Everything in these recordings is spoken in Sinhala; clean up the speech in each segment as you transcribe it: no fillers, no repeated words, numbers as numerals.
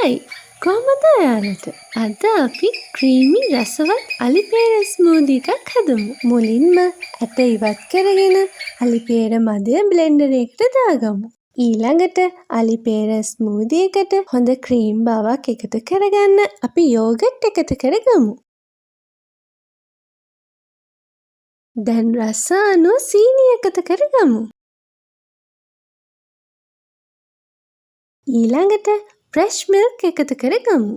හොඳයි කොහොමද ඔයාලට? අද අපි ක්‍රීමි රසවත් අලිපේර ස්මූදි එකක් හදමු. මුලින්ම ඇට ඉවත් කරගෙන අලිපේර මදය බ්ලෙන්ඩර් එකකට දාගමු. ඊළඟට අලිපේර ස්මූදි එකට හොඳ ක්‍රීම් බවක් එකතු කරගන්න අපි යෝගට් එකතු කරගමු. දැන් රස අනුව සීනි එකතු කරගමු. ඊළඟට ෆ්‍රෙෂ් මිල්ක් එකතු කරගමු.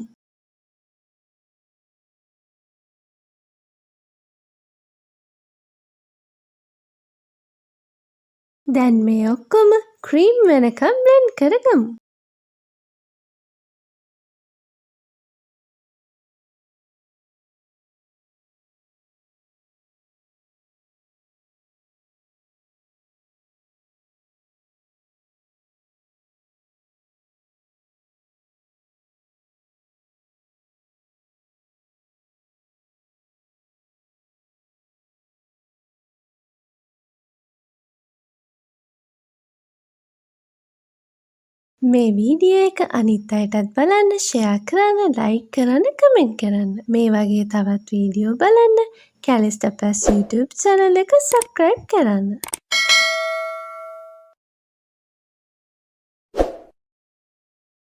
දැන් මේ ඔක්කොම ක්‍රීම් වෙනකම් බ්ලෙන්ඩ් කරගමු. මේ වීඩියෝ එක අනිත් අයටත් බලන්න, ෂෙයා කරන්න, ලයික් කරන්න, කමෙන්ට් කරන්න. මේ වගේ තවත් වීඩියෝ බලන්න කැලිස්ටා ප්ලස් YouTube channel එක සබ්ස්ක්‍රයිබ් කරන්න.